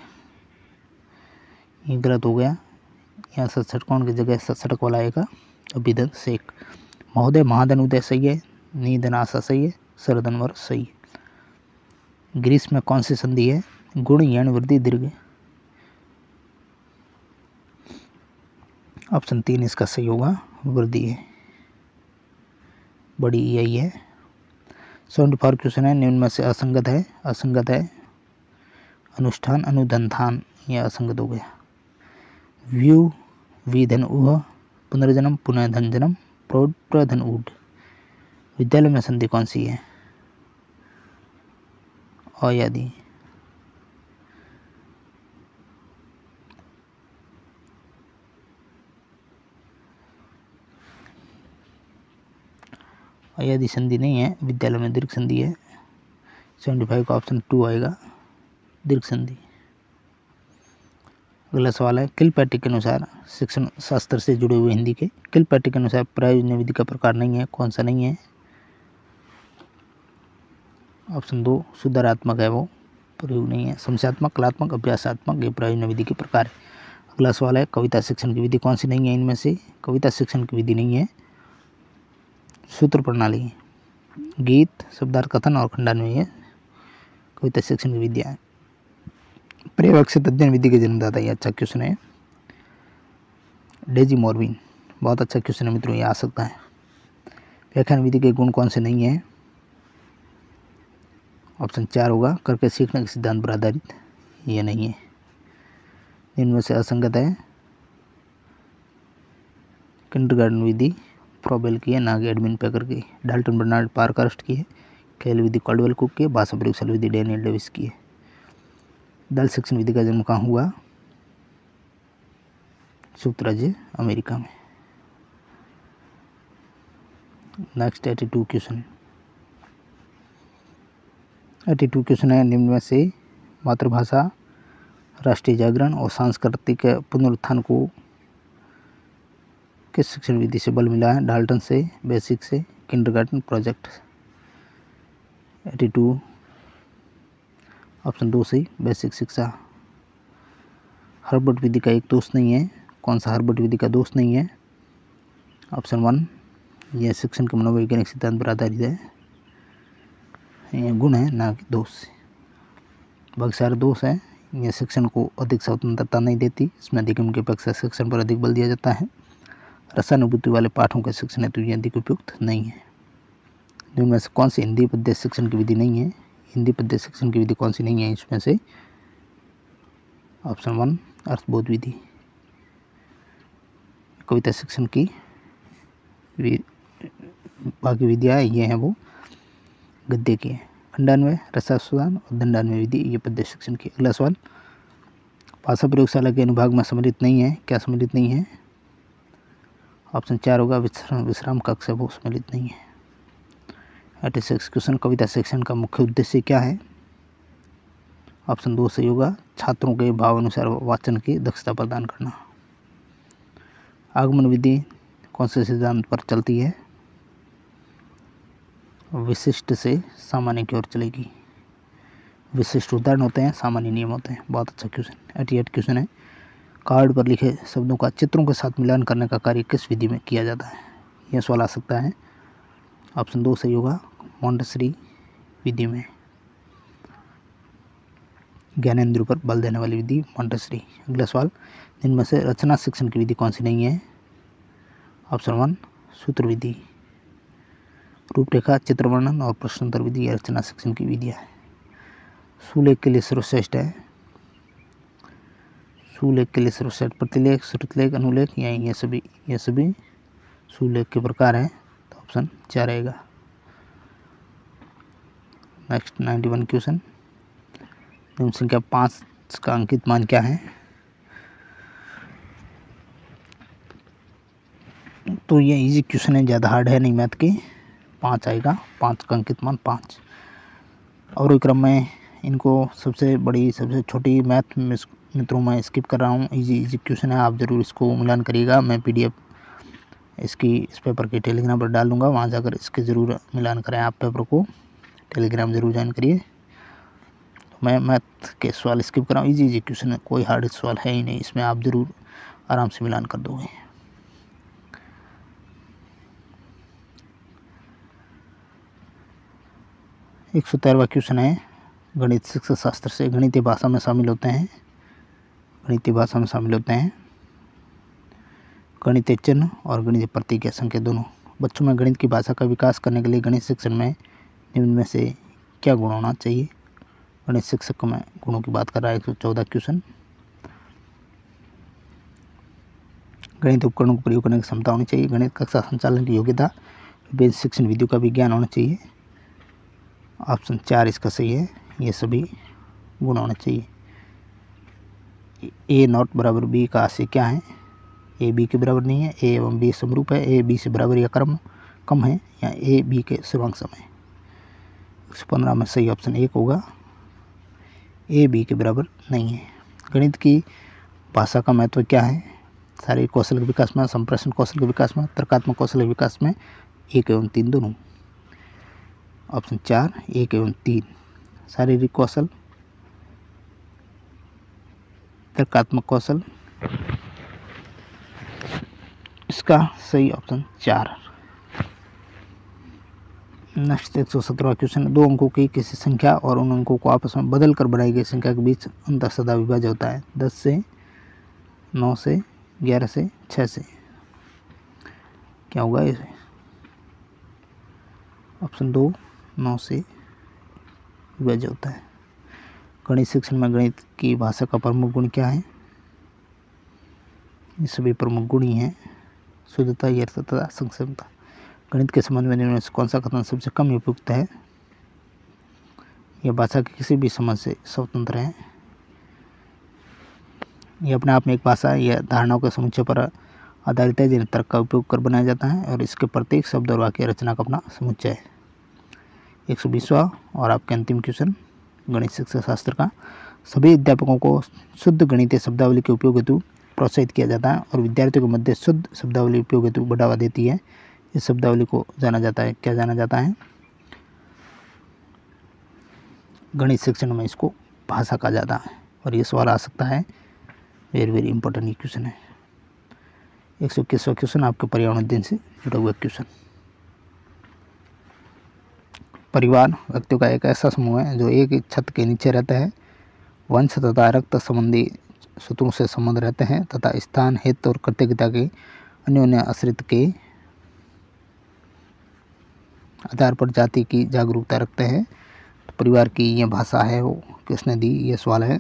ये गलत हो गया, यहाँ सड़कों की जगह सड़क वाला आएगा। अभिधन शेख। महोदय महाधन उदय सही है। निधन आशा सही है। सरधनवर सही है। ग्रीस में कौन सी संधि है। गुण यण वृद्धि दीर्घ। ऑप्शन 3 इसका सही होगा, वृद्धि है, बड़ी यही है। 74 क्वेश्चन है, निम्न में से असंगत है। असंगत है अनुष्ठान अनुधनधान, यह असंगत हो गया। व्यू विधन उह, पुनर्जन्म पुनः धन जन्म, प्रौढ़ प्रधन ऊढ़। विद्यालय में संधि कौन सी है। अयादि। अयादि संधि नहीं है, विद्यालय में दीर्घ संधि है। 75 का ऑप्शन 2 आएगा, दीर्घ संधि। अगला सवाल है, किलपैट्रिक के अनुसार शिक्षण शास्त्र से जुड़े हुए हिंदी के किलपैट्रिक के अनुसार प्रयोजन विधि का प्रकार नहीं है। कौन सा नहीं है। ऑप्शन 2 सुधारात्मक है, वो प्रयोग नहीं है। समस्यात्मक, कलात्मक, अभ्यासात्मक, ये प्रयोजन विधि के प्रकार है। अगला सवाल है कविता शिक्षण की विधि कौन सी नहीं है इनमें से? कविता शिक्षण की विधि नहीं है सूत्र प्रणाली, गीत, शब्दार्थ कथन और खंडान्वय है कविता शिक्षण की विधियाँ है। पर्यवेक्षित अध्ययन विधि के जन्मदाता, ये अच्छा क्वेश्चन है, डेजी मॉर्विन, बहुत अच्छा क्वेश्चन है मित्रों, ये आ सकता है। व्याख्यान विधि के गुण कौन से नहीं है? ऑप्शन 4 होगा, करके सीखने के सिद्धांत पर आधारित, ये नहीं है। इनमें से असंगत है किंडरगार्टन विधि फ्रोबेल की है, ना कि एडमिन पेकर की। डाल्टन बर्नार्ड पारकास्ट की है। खेल विधि कॉल्डवेल कुक की है। भाषा प्रयोगशाला विधि डैनियल डेविस की है। दल शिक्षण विधि का जन्म कहाँ हुआ? संयुक्त राज्य अमेरिका में। Next 82 question. 82 क्वेश्चन है, निम्न में से मातृभाषा, राष्ट्रीय जागरण और सांस्कृतिक पुनरुत्थान को किस शिक्षण विधि से बल मिला है? डाल्टन से, बेसिक से, किंडरगार्टन, प्रोजेक्ट। 82 ऑप्शन 2 सही, बेसिक शिक्षा। हर्बर्ट विधि का एक दोष नहीं है, कौन सा हर्बर्ट विधि का दोष नहीं है? ऑप्शन 1, यह शिक्षण के मनोवैज्ञानिक सिद्धांत पर आधारित है, यह गुण है ना कि दोष। बहुत सारे दोष है, यह शिक्षण को अधिक स्वतंत्रता नहीं देती, इसमें अधिगम की अपेक्षा शिक्षण पर अधिक बल दिया जाता है। रसानुभूति वाले पाठों के शिक्षण हेतु यह अधिक उपयुक्त नहीं है। इनमें से कौन सी हिंदी पद्य शिक्षण की विधि नहीं है? हिंदी पद्य शिक्षण की विधि कौन सी नहीं है इसमें से? ऑप्शन 1, अर्थबोध विधि। कविता शिक्षण की बाकी विधियाँ ये हैं वो गद्य की है। खंडान्वय, रसास्वादन और दंडान्वय विधि ये पद्य शिक्षण की। अगला सवाल, भाषा प्रयोगशाला के अनुभाग में सम्मिलित नहीं है, क्या सम्मिलित नहीं है? ऑप्शन 4 होगा, विश्राम कक्ष है वो सम्मिलित नहीं है। 86 क्वेश्चन, कविता शिक्षण का मुख्य उद्देश्य क्या है? ऑप्शन 2 सही होगा, छात्रों के भाव अनुसार वाचन की दक्षता प्रदान करना। आगमन विधि कौन से सिद्धांत पर चलती है? विशिष्ट से सामान्य की ओर चलेगी। विशिष्ट उदाहरण होते हैं, सामान्य नियम होते हैं। बहुत अच्छा क्वेश्चन। 88 क्वेश्चन है, कार्ड पर लिखे शब्दों का चित्रों के साथ मिलान करने का कार्य किस विधि में किया जाता है? यह सवाल आ सकता है। ऑप्शन 2 सही होगा, मॉन्टेसरी विधि में। ज्ञानेंद्रियों पर बल देने वाली विधि मॉन्टेसरी। अगला सवाल, इनमें से रचना शिक्षण की विधि कौन सी नहीं है? ऑप्शन 1, सूत्र विधि। रूपरेखा, चित्र वर्णन और प्रश्नोत्तर विधि यह रचना शिक्षण की विधियाँ है। सुलेख के लिए सर्वश्रेष्ठ है, सुलेख के लिए सर्वश्रेष्ठ प्रतिलेख, श्रुतलेख, अनुलेख, ये सभी सुलेख के प्रकार हैं, तो ऑप्शन 4 रहेगा। नेक्स्ट 91 क्वेश्चन, निम्न संख्या 5 का अंकित मान क्या है? तो ये इजी क्वेश्चन है, ज़्यादा हार्ड है नहीं, मैथ के। 5 आएगा, 5 का अंकित मान 5। और क्रम में इनको सबसे बड़ी सबसे छोटी मैथ मित्रों में स्किप कर रहा हूँ। इजी क्वेश्चन है, आप ज़रूर इसको मिलान करिएगा। मैं PDF इसकी इस पेपर के टेलीग्राम पर डाल दूँगा, वहाँ जाकर इसके ज़रूर मिलान करें। आप पेपर को टेलीग्राम ज़रूर ज्वाइन करिए। तो मैं मैथ के सवाल स्किप कर रहा हूँ, इजी क्वेश्चन है, कोई हार्ड सवाल है ही नहीं इसमें, आप ज़रूर आराम से मिलान कर दोगे। एक 113वां क्वेश्चन है, गणित शिक्षा शास्त्र से गणितीय भाषा में शामिल होते हैं, गणितीय भाषा में शामिल होते हैं गणितीय चिन्ह और गणितीय प्रतीक या संकेत दोनों। बच्चों में गणित की भाषा का विकास करने के लिए गणित शिक्षण में निम्न में से क्या गुण होना चाहिए? गणित शिक्षक में गुणों की बात कर रहा है। 114 क्वेश्चन, गणित उपकरणों को प्रयोग करने की क्षमता होनी चाहिए, गणित कक्षा संचालन की योग्यता, विभिन्न शिक्षण विधियों का विज्ञान होना चाहिए। ऑप्शन 4 इसका सही है, ये सभी गुण होने चाहिए। A0 बराबर B का आशय क्या है? A B के बराबर नहीं है, A एवं B समरूप है, A B से बराबर या कम है, या A B के सर्वांग सम है। 115 में सही ऑप्शन 1 होगा, A B के बराबर नहीं है। गणित की भाषा का महत्व क्या है? शारीरिक कौशल के विकास में, संप्रेषण कौशल के विकास में, तर्कात्मक कौशल के विकास में, 1 एवं 3 दोनों। ऑप्शन 4 1 एवं 3। शारीरिक कौशल, तर्कात्मक कौशल, इसका सही ऑप्शन 4। नेक्स्ट 117वां क्वेश्चन, 2 अंकों की किसी संख्या और उन अंकों को आपस में बदल कर बनाई गई संख्या के बीच अंतर सदा विभाज्य होता है। 10 से, 9 से, 11 से, 6 से। क्या होगा ये? ऑप्शन 2 9 से विभाज्य होता है। गणित शिक्षण में गणित की भाषा का प्रमुख गुण क्या है? ये सभी प्रमुख गुण ही हैं। शुद्धता, यथार्थता, संक्षेपता। गणित के संबंध में इनमें से कौन सा कथन सबसे कम उपयुक्त है? यह भाषा की किसी भी समझ से स्वतंत्र है। यह अपने आप में एक भाषा या धारणाओं के समुच्चय पर आधारित है जिन्हें तर्क का उपयोग कर बनाया जाता है और इसके प्रत्येक शब्द और वाक्य रचना का अपना समुच्चय है। 120वां और आपके अंतिम क्वेश्चन, गणित शिक्षा शास्त्र का, सभी अध्यापकों को शुद्ध गणितीय शब्दावली के उपयोग हेतु प्रोत्साहित किया जाता है और विद्यार्थियों के मध्य शुद्ध शब्दावली उपयोग हेतु बढ़ावा देती है। इस शब्दावली को जाना जाता है, क्या जाना जाता है? गणित शिक्षण में इसको भाषा कहा जाता है और ये सवाल आ सकता है। वेरी वेरी इंपॉर्टेंट क्वेश्चन है। 121वां क्वेश्चन आपके पर्यावरण अध्ययन से जुड़ा हुआ क्वेश्चन। परिवार व्यक्तियों का एक ऐसा समूह है जो एक ही छत के नीचे रहता है। वंश तथा रक्त संबंधी सूत्रों से संबंध रहते हैं तथा स्थान, हित और कृतज्ञता के अन्योन्य आश्रित के आधार पर जाति की जागरूकता रखते हैं। तो परिवार की यह भाषा है वो किसने दी? ये सवाल है।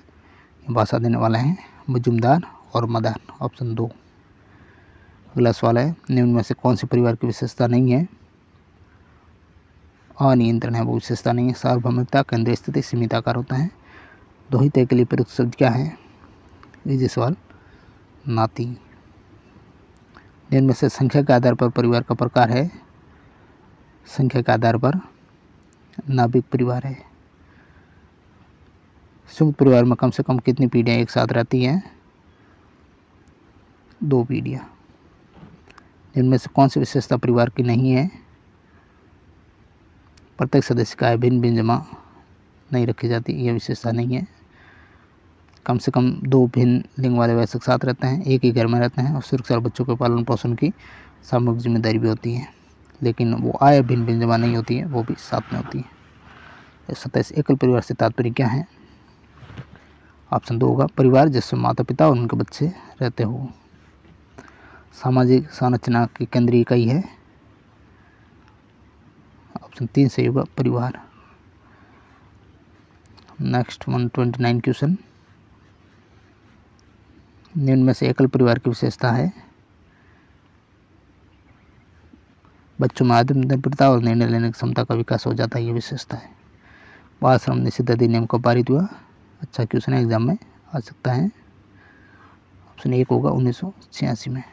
भाषा देने वाला है मजुमदार और मदान, ऑप्शन 2। अगला सवाल है, निम्न में से कौन सी परिवार की विशेषता नहीं है? अनियंत्रण है वो विशेषता नहीं है। सार्वभौमिकता, केंद्रीय स्थिति, सीमित आकार होता है। दोहिते के लिए प्रयुक्त शब्द क्या है? ये सवाल नाती। निम्न में से संख्या के आधार पर परिवार का प्रकार है? संख्या के आधार पर नाभिक परिवार है। संयुक्त परिवार में कम से कम कितनी पीढ़ियां एक साथ रहती हैं? 2 पीढ़ियां। इनमें से कौन सी विशेषता परिवार की नहीं है? प्रत्येक सदस्य का भिन्न भिन्न जमा नहीं रखी जाती, यह विशेषता नहीं है। कम से कम 2 भिन्न लिंग वाले वयस्क साथ रहते हैं, एक ही घर में रहते हैं और सुरक्षा और बच्चों के पालन पोषण की सामूहिक जिम्मेदारी भी होती है, लेकिन वो आय भिन्न भिन्न जमा नहीं होती है, वो भी साथ में होती है। 27 एकल परिवार से तात्पर्य क्या है? ऑप्शन 2 होगा, परिवार जिसमें माता पिता और उनके बच्चे रहते हो। सामाजिक संरचना की केंद्रीय इकाई है? ऑप्शन 3 सही होगा, परिवार। नेक्स्ट 129 क्वेश्चन, निम्न में से एकल परिवार की विशेषता है? बच्चों में आत्मनिर्भरता और निर्णय लेने की क्षमता का विकास हो जाता है, ये विशेषता है। बाल श्रम निषिद्ध अधिनियम कब पारित हुआ? अच्छा क्वेश्चन है, एग्जाम में आ सकता है। ऑप्शन 1 होगा 1986 में।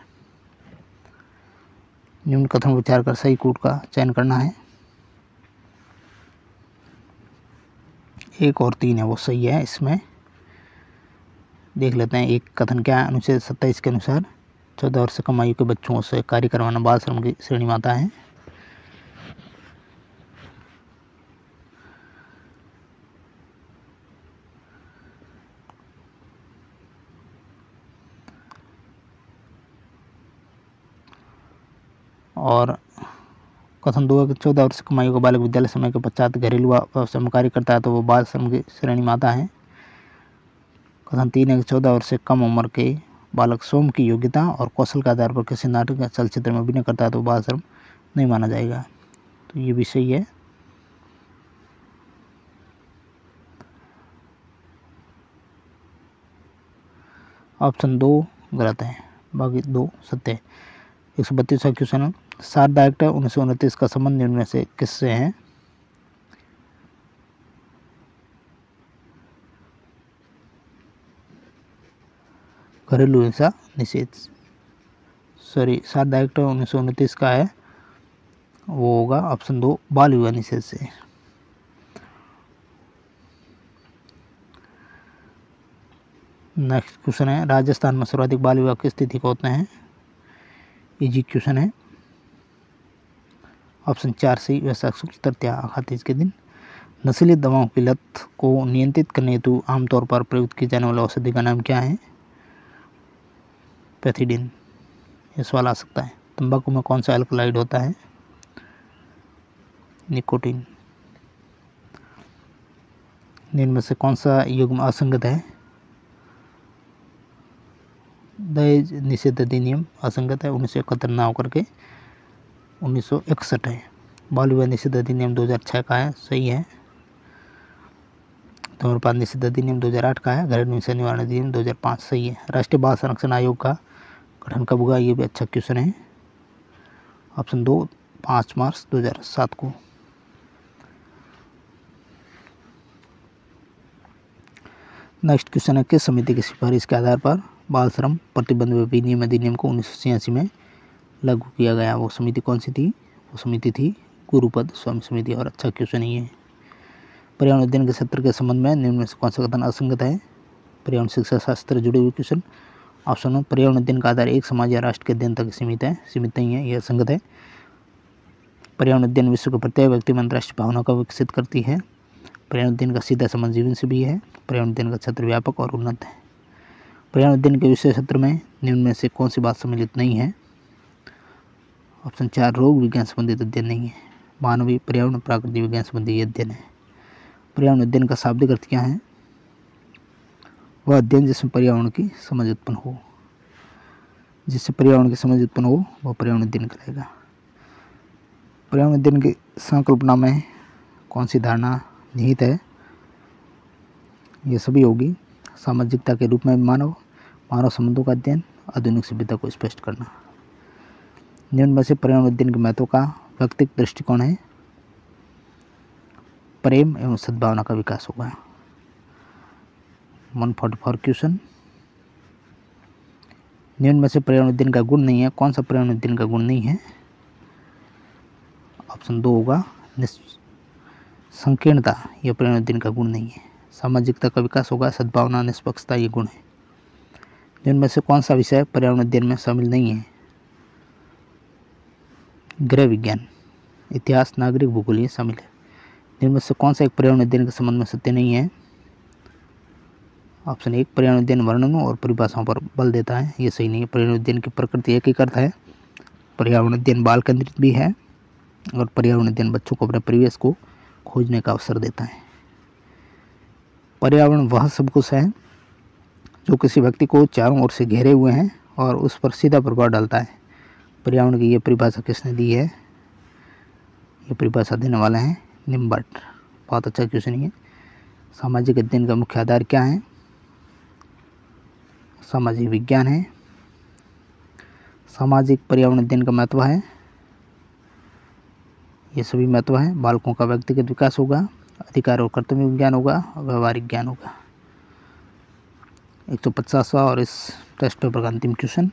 निम्न कथन विचार कर सही कूट का चयन करना है। 1 और 3 है वो सही है। इसमें देख लेते हैं एक कथन क्या है। अनुच्छेद 27 के अनुसार 14 वर्ष से कम आयु के बच्चों से कार्य करवाना बाल श्रम की श्रेणी में आता है। और कथन 2 है कि 14 वर्ष से कम आयु का बालक विद्यालय समय के पश्चात घरेलू व्यवसाय में कार्य करता है तो वो बाल श्रम की श्रेणी में आता है। कथन 3 है कि 14 वर्ष से कम उम्र के बालक स्वयं की योग्यता और कौशल के आधार पर किसी नाटक या चलचित्र में अभिनय करता है तो बाल श्रम नहीं माना जाएगा, तो ये भी सही है। ऑप्शन 2 गलत है, बाकी 2 सत्य है। 132वां क्वेश्चन, शारदा एक्ट 1929 का संबंध निम्न में से किससे है? घरेलू हिंसा निषेध, सॉरी शारदा एक्ट 1929 का है, वो होगा ऑप्शन 2 बाल विवाह निषेध से। नेक्स्ट क्वेश्चन है, राजस्थान में सर्वाधिक बाल विवाह किस तिथि को होते हैं? इजी क्वेश्चन है। ऑप्शन 4 सही, वैशाख शुक्ल तृतीया अखातीज के दिन। नशीली दवाओं की लत को नियंत्रित करने हेतु आमतौर पर प्रयुक्त की जाने वाली औषधि का नाम क्या है? पैथिडीन। ये सवाल आ सकता है। तंबाकू में कौन सा एल्कलॉइड होता है? निकोटीन। निम्न में से कौन सा युग्म असंगत है? दहेज निषेध अधिनियम असंगत है, 1971 ना होकर के 1961 है। बाल विवाह निषेध अधिनियम 2006 का है, सही है। धूम्रपान निषेध अधिनियम 2008 का है। घरेलू हिंसा निवारण अधिनियम 2005, सही है। राष्ट्रीय बाल संरक्षण आयोग का गठन कब हुआ? ये भी अच्छा क्वेश्चन है। ऑप्शन 2 5 मार्च 2007 को। नेक्स्ट क्वेश्चन है, किस समिति की सिफारिश के आधार पर बाल श्रम प्रतिबंध विनियम अधिनियम को 1986 में लागू किया गया? वो समिति कौन सी थी? वो समिति थी गुरुपद स्वामी समिति। और अच्छा क्वेश्चन ही है। पर्यावरण अध्ययन के क्षेत्र के संबंध में निम्न में से कौन सा कथन असंगत है? पर्यावरण शिक्षा शास्त्र जुड़े हुए क्वेश्चन। ऑप्शन 1 पर्यावरण अध्ययन का आधार एक समाज या राष्ट्र के अध्ययन तक सीमित है, सीमित नहीं है, यह असंगत है। पर्यावरण अध्ययन विश्व के प्रत्येक व्यक्ति में अंतर्राष्ट्रीय भावना को विकसित करती है। पर्यावरण अध्ययन का सीधा संबंध जीवन से भी है। पर्यावरण अध्ययन का क्षेत्र व्यापक और उन्नत है। पर्यावरण अध्ययन के विषय क्षेत्र में निम्न में से कौन सी बात सम्मिलित नहीं है? ऑप्शन 4 रोग विज्ञान संबंधित अध्ययन नहीं है। मानवीय पर्यावरण प्राकृतिक विज्ञान संबंधी अध्ययन है। पर्यावरण अध्ययन का शाब्दिक अर्थ क्या है? वह अध्ययन जिसमें पर्यावरण की समझ उत्पन्न हो। जिससे पर्यावरण की समझ उत्पन्न हो वह पर्यावरण अध्ययन कहलाएगा। पर्यावरण अध्ययन की संकल्पना में कौन सी धारणा निहित है? ये सभी होगी। सामाजिकता के रूप में मानव संबंधों का अध्ययन, आधुनिक सभ्यता को स्पष्ट करना। निम्न में से पर्यावरण अध्ययन के महत्व का व्यक्तिगत दृष्टिकोण है? प्रेम एवं सद्भावना का विकास होगा। 144 क्वेश्चन। निम्न में से पर्यावरण अध्ययन का गुण नहीं है। कौन सा पर्यावरण अध्ययन का गुण नहीं है? ऑप्शन 2 होगा संकीर्णता, यह पर्यावरण अध्ययन का गुण नहीं है। सामाजिकता का विकास होगा। सद्भावना, निष्पक्षता ये गुण है। निम्न में से कौन सा विषय पर्यावरण अध्ययन में शामिल नहीं है? गृह विज्ञान, इतिहास, नागरिक भूगोल ये शामिल है। निम्न में से कौन सा एक पर्यावरण अध्ययन के संबंध में सत्य नहीं है? ऑप्शन 1 पर्यावरण अध्ययन वर्णनों और परिभाषाओं पर बल देता है, ये सही नहीं है। पर्यावरण अध्ययन की प्रकृति एकीकृत है। पर्यावरण अध्ययन बाल केंद्रित भी है और पर्यावरण अध्ययन बच्चों को अपने परिवेश को खोजने का अवसर देता है। पर्यावरण वह सब कुछ है जो किसी व्यक्ति को चारों ओर से घेरे हुए हैं और उस पर सीधा प्रभाव डालता है। पर्यावरण की ये परिभाषा किसने दी है? ये परिभाषा देने वाला है निम्बर्ट। बहुत अच्छा क्वेश्चन है। सामाजिक अध्ययन का मुख्य आधार क्या है? सामाजिक विज्ञान है। सामाजिक पर्यावरण अध्ययन का महत्व है, ये सभी महत्व है। बालकों का व्यक्तिगत विकास होगा, अधिकार और कर्तव्य विज्ञान होगा, व्यवहारिक ज्ञान होगा। 150वां और इस टेस्ट पेपर का अंतिम क्वेश्चन,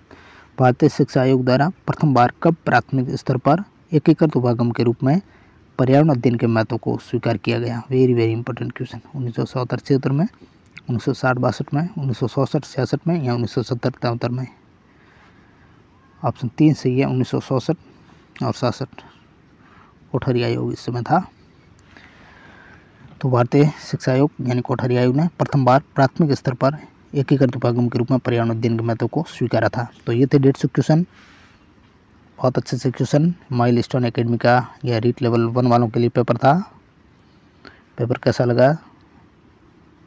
भारतीय शिक्षा आयोग द्वारा प्रथम बार कब प्राथमिक स्तर पर एकीकृत उपागम के रूप में पर्यावरण अध्ययन के महत्व को स्वीकार किया गया? Very very important question. 1977 में, 1960-62 में, 1964-66 में या 1970-73 में? ऑप्शन 3 सही है, 1964 और 66। कोठारी आयोग इस समय था। तो भारतीय शिक्षा आयोग यानी कोठारी आयोग ने प्रथम बार प्राथमिक स्तर पर एकीकृत उपागम के रूप में पर्यावरण अध्ययन के महत्व को स्वीकारा था। तो ये थे 150 क्वेश्चन। बहुत अच्छे से क्वेश्चन। माइलस्टोन एकेडमी का यह रीट लेवल 1 वालों के लिए पेपर था। पेपर कैसा लगा?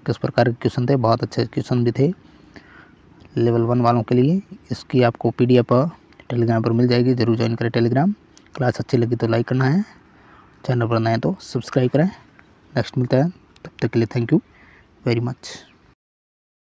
किस प्रकार के क्वेश्चन थे? बहुत अच्छे क्वेश्चन भी थे लेवल 1 वालों के लिए। इसकी आपको PDF टेलीग्राम पर मिल जाएगी, जरूर ज्वाइन करें टेलीग्राम। क्लास अच्छी लगी तो लाइक करना है, चैनल पर नए तो सब्सक्राइब करें। नेक्स्ट मिलता है, तब तक के लिए थैंक यू वेरी मच।